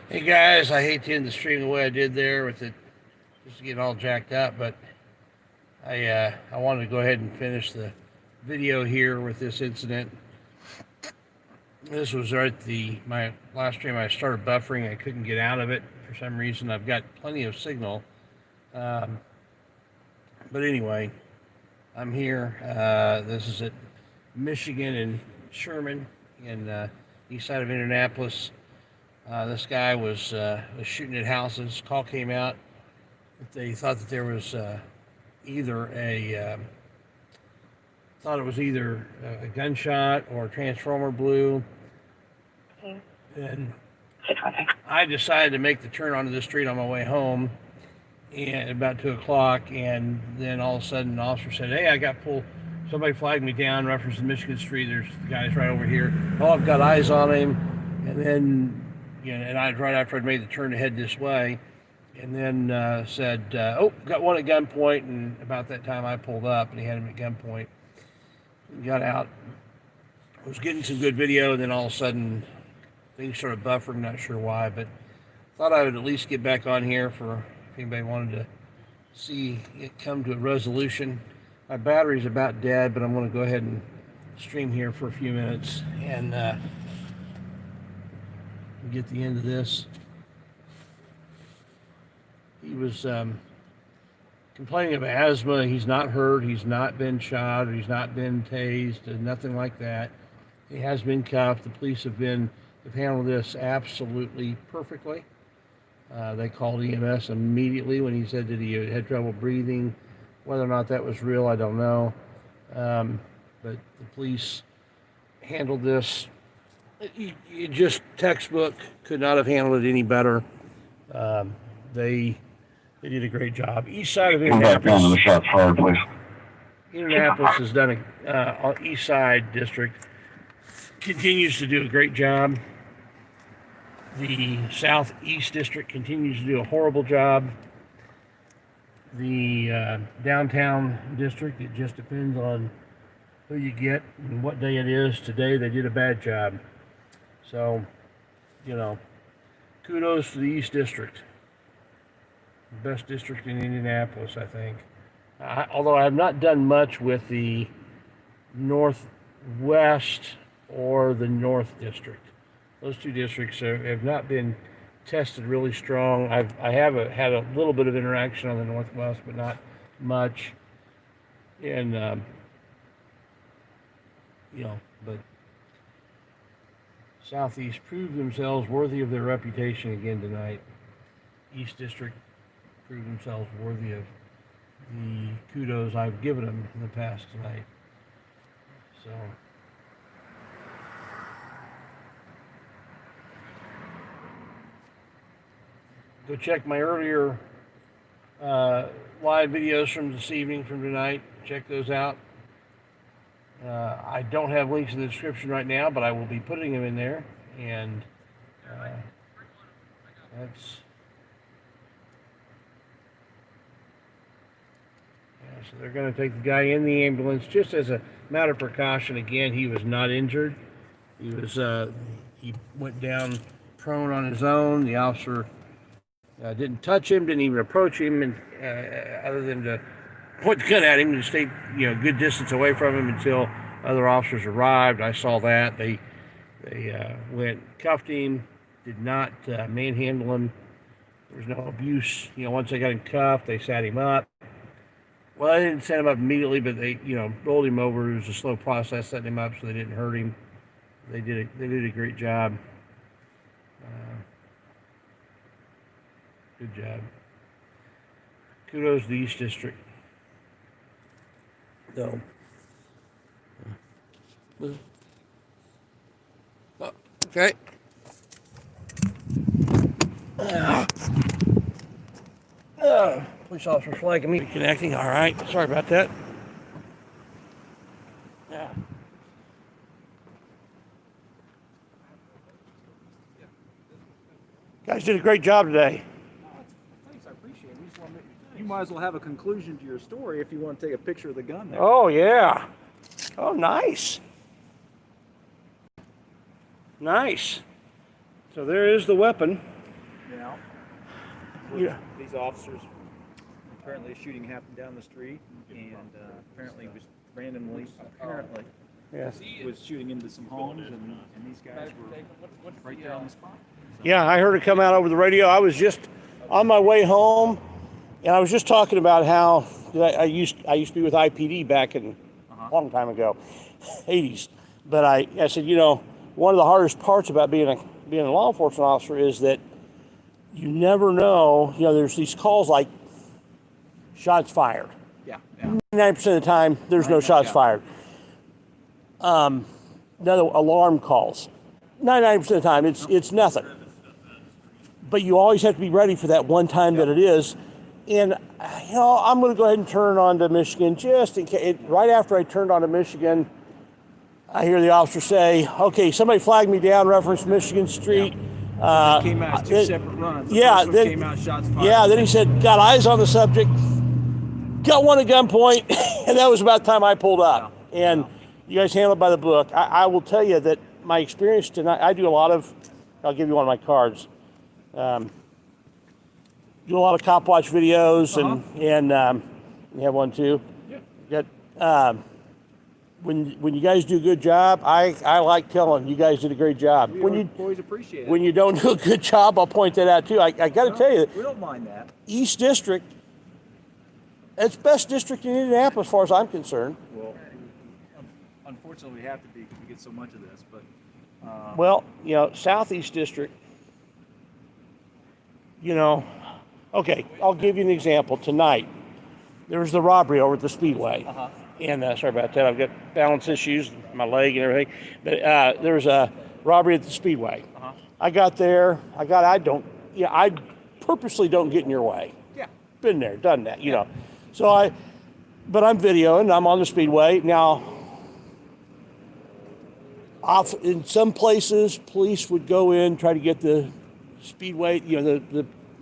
Hey guys, I hate to end the stream the way I did there with it just getting all jacked up, but I wanted to go ahead and finish the video here with this incident. This was right my last stream. I started buffering. I couldn't get out of it for some reason. I've got plenty of signal, um, but anyway, I'm here. This is at Michigan and Sherman in east side of Indianapolis. This guy was shooting at houses. Call came out that they thought that there was either a gunshot or a transformer blew. And I decided to make the turn onto the street on my way home, and about 2 o'clock, and then all of a sudden, an officer said, "Hey, I got pulled. Somebody flagged me down, reference to Michigan Street. There's the guys right over here. Oh, I've got eyes on him." And then, and I right after I'd made the turn to head this way, and then said, "Oh, got one at gunpoint." And about that time, I pulled up, and he had him at gunpoint. He got out. I was getting some good video, and then all of a sudden, things started buffering. Not sure why, but thought I would at least get back on here for if anybody wanted to see it come to a resolution. My battery's about dead, but I'm going to go ahead and stream here for a few minutes and get the end of this. He was complaining of asthma. He's not hurt. He's not been shot. Or he's not been tased. Nothing like that. He has been cuffed. The police have handled this absolutely perfectly. They called EMS immediately when he said that he had trouble breathing. Whether or not that was real, I don't know. But the police handled this. It just textbook. Could not have handled it any better. They did a great job. East side of Indianapolis. The shots fired, please. Indianapolis has done East Side District continues to do a great job. The Southeast District continues to do a horrible job. The downtown district, it just depends on who you get and what day it is. Today they did a bad job. So, kudos to the East District. The best district in Indianapolis, I think. Although I have not done much with the Northwest or the North District. Those two districts have not been tested really strong. I have had a little bit of interaction on the Northwest, but not much. And but Southeast proved themselves worthy of their reputation again tonight. East District proved themselves worthy of the kudos I've given them in the past tonight. So. Go check my earlier live videos from this evening, from tonight. Check those out. I don't have links in the description right now, but I will be putting them in there. And so they're going to take the guy in the ambulance just as a matter of precaution. Again, he was not injured. He went down prone on his own. The officer didn't touch him, didn't even approach him, and other than to point the gun at him and stay, good distance away from him until other officers arrived. I saw that. They went, cuffed him, did not manhandle him. There was no abuse. Once they got him cuffed, they sat him up. Well, they didn't set him up immediately, but they, rolled him over. It was a slow process setting him up so they didn't hurt him. They did a great job. Good job. Kudos to the East District. So, okay. Police officer flagging me. Connecting. All right. Sorry about that. Yeah. Guys did a great job today. You might as well have a conclusion to your story if you want to take a picture of the gun there. Oh, yeah. Oh, nice. Nice. So there is the weapon. You know, Yeah. these officers apparently a shooting happened down the street, and apparently was randomly Yeah. was shooting into some homes, and these guys were right there on the spot. So, Yeah, I heard it come out over the radio. I was just on my way home, and I was just talking about how I used to be with IPD back in a long time ago, 80s. But I said, one of the hardest parts about being a law enforcement officer is that you never know. There's these calls like shots fired. yeah. 99% of the time, there's no shots fired. Another alarm calls. 99% of the time, it's nothing. But you always have to be ready for that one time that it is. And I'm going to go ahead and turn on to Michigan just in case. Right after I turned on to Michigan, I hear the officer say, "Okay, somebody flagged me down, reference Michigan Street." They came out as two separate runs. The Yeah, first one came out shots fired. yeah. Then he said, "Got eyes on the subject, got one at gunpoint," and that was about the time I pulled up. Yeah. And you guys handle it by the book. I will tell you that my experience tonight. I do a lot of. I'll give you one of my cards. Do a lot of cop watch videos, and you have one too. Yeah. Got when you guys do a good job, I like telling you guys did a great job. We always appreciate it. When you don't do a good job, I'll point that out too. I got to tell you, we don't mind that. East District, it's best district in Indianapolis as far as I'm concerned. Well, unfortunately, we have to be because we get so much of this. But Well, Southeast District, okay, I'll give you an example. Tonight, there was the robbery over at the Speedway. And sorry about that, I've got balance issues, my leg and everything. But there was a robbery at the Speedway. I got there, I purposely don't get in your way. yeah, Been there, done that, So but I'm videoing, I'm on the Speedway. Now, in some places, police would go in, try to get the Speedway,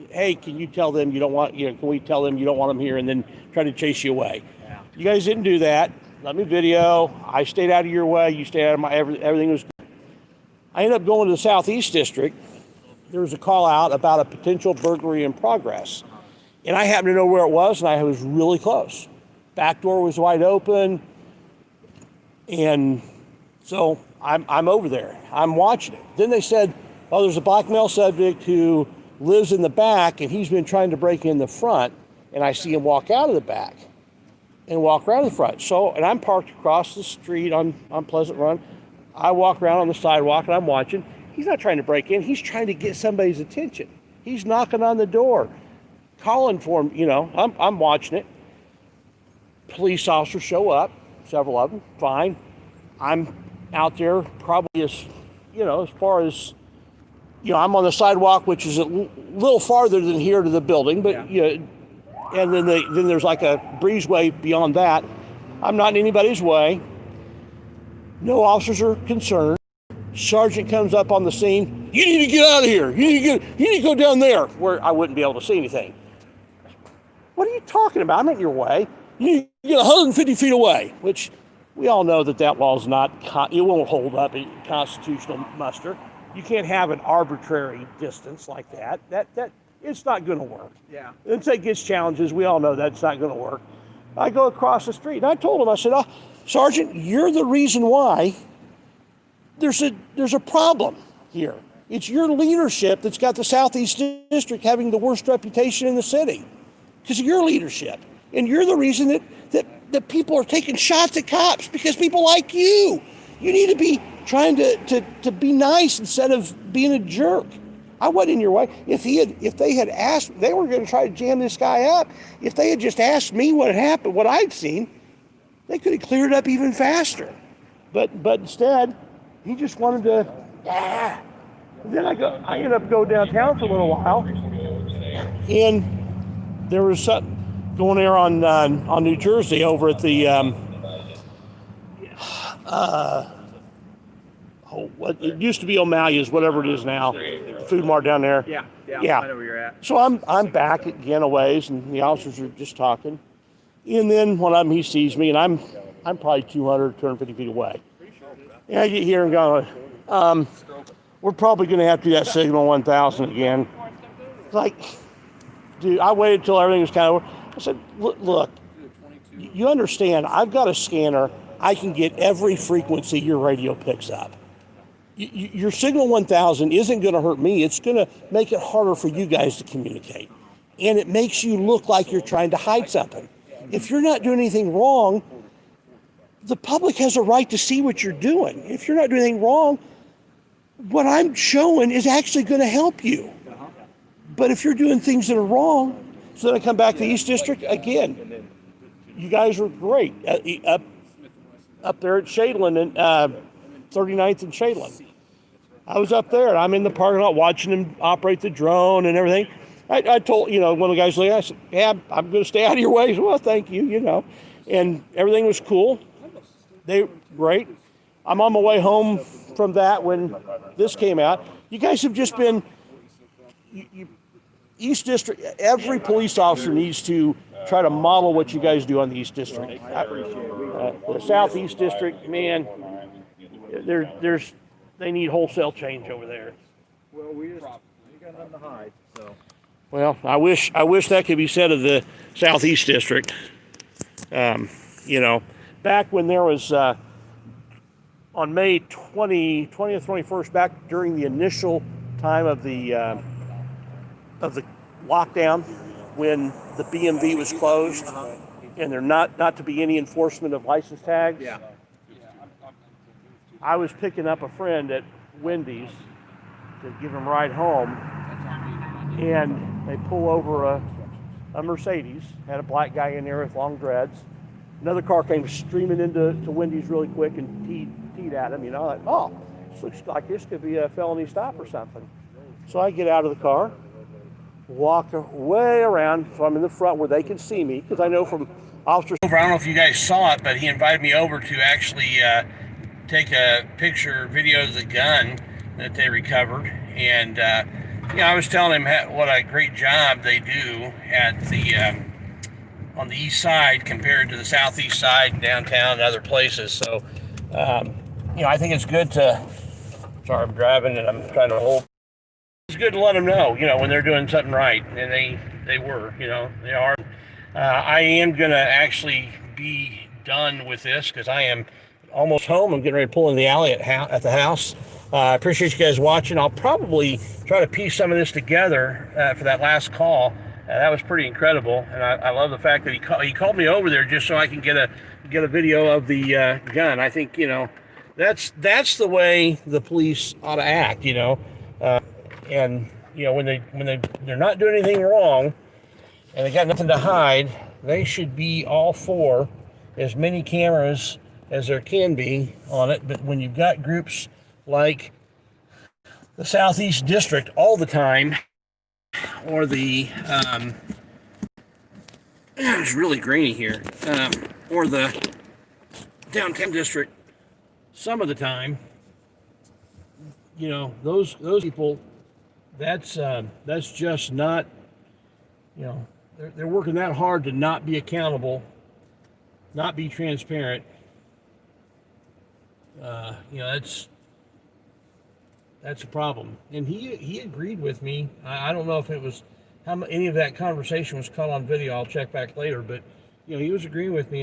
hey, can you tell them you don't want, can we tell them you don't want them here, and then try to chase you away. yeah. You guys didn't do that. Let me video. I stayed out of your way. You stayed out of everything was good. I ended up going to the Southeast District. There was a call out about a potential burglary in progress. And I happened to know where it was, and I was really close. Back door was wide open. And so I'm over there. I'm watching it. Then they said, oh, there's a black male subject who lives in the back, and he's been trying to break in the front. And I see him walk out of the back and walk around the front. And I'm parked across the street on Pleasant Run. I walk around on the sidewalk, and I'm watching. He's not trying to break in. He's trying to get somebody's attention. He's knocking on the door, calling for him. I'm watching it. Police officers show up, several of them, fine. I'm out there probably as far as, I'm on the sidewalk, which is a little farther than here to the building, but, and then there's like a breezeway beyond that. I'm not in anybody's way. No officers are concerned. Sergeant comes up on the scene. You need to get out of here. You need to go down there where I wouldn't be able to see anything. What are you talking about? I'm not in your way. You need to get 150 feet away, which we all know that law is not, it won't hold up a constitutional muster. You can't have an arbitrary distance like that. That it's not going to work. Yeah. Once it gets challenges, we all know that's not going to work. I go across the street, and I told him, I said, oh, Sergeant, you're the reason why there's a problem here. It's your leadership that's got the Southeast District having the worst reputation in the city because of your leadership. And you're the reason that people are taking shots at cops because people like you. You need to be trying to be nice instead of being a jerk. I wasn't in your way. If they had asked, they were going to try to jam this guy up. If they had just asked me what had happened, what I'd seen, they could have cleared it up even faster. But instead, he just wanted to. Then I ended up going downtown for a little while, and there was something going there on New Jersey over at the what it used to be O'Malley's, whatever it is now, food mart down there. Yeah. I know where you're at. So I'm back again a ways, and the officers are just talking. And then one of them, he sees me, and I'm probably 250 feet away. And I get here and go, we're probably going to have to do that signal 1000 again. Like, dude, I waited until everything was kind of. I said, look, you understand? I've got a scanner. I can get every frequency your radio picks up. Your signal 1000 isn't going to hurt me. It's going to make it harder for you guys to communicate. And it makes you look like you're trying to hide something. If you're not doing anything wrong, the public has a right to see what you're doing. If you're not doing anything wrong, what I'm showing is actually going to help you. But if you're doing things that are wrong, so then I come back to the East District, again, you guys were great. Up there at Shadeland and 39th and Shadeland. I was up there and I'm in the parking lot watching them operate the drone and everything. I told, one of the guys, I said, yeah, I'm going to stay out of your way. He said, well, thank you, And everything was cool. They great. I'm on my way home from that when this came out. You guys have just been, East District, every police officer needs to try to model what you guys do on the East District. The Southeast District, man, they need wholesale change over there. Well, we got nothing to hide, so. Well, I wish that could be said of the Southeast District. Back when there was on May 20th, 21st, back during the initial time of the lockdown, when the BMV was closed, and there not to be any enforcement of license tags. Yeah. I was picking up a friend at Wendy's to give him a ride home, and they pull over a Mercedes, had a black guy in there with long dreads. Another car came streaming into Wendy's really quick and teed at him, like, oh, this looks like this could be a felony stop or something. So I get out of the car, walk way around, so I'm in the front where they can see me, because I know from officers. I don't know if you guys saw it, but he invited me over to actually take a picture, video of the gun that they recovered. And, I was telling him what a great job they do at the on the east side compared to the southeast side and downtown and other places. So, I think it's good to, sorry, I'm driving and I'm trying to hold. It's good to let them know, when they're doing something right. And they were, they are. I am going to actually be done with this because I am almost home. I'm getting ready to pull in the alley at the house. I appreciate you guys watching. I'll probably try to piece some of this together for that last call. That was pretty incredible, and I love the fact that he called me over there just so I can get a video of the gun. I think that's the way the police ought to act. And when they're not doing anything wrong and they got nothing to hide, they should be all for as many cameras as there can be on it. But when you've got groups like the Southeast District all the time, or the it's really grainy here, or the downtown district some of the time, those people, that's just not, they're working that hard to not be accountable, not be transparent. That's a problem. And he agreed with me. I don't know if it was any of that conversation was caught on video. I'll check back later, but he was agreeing with me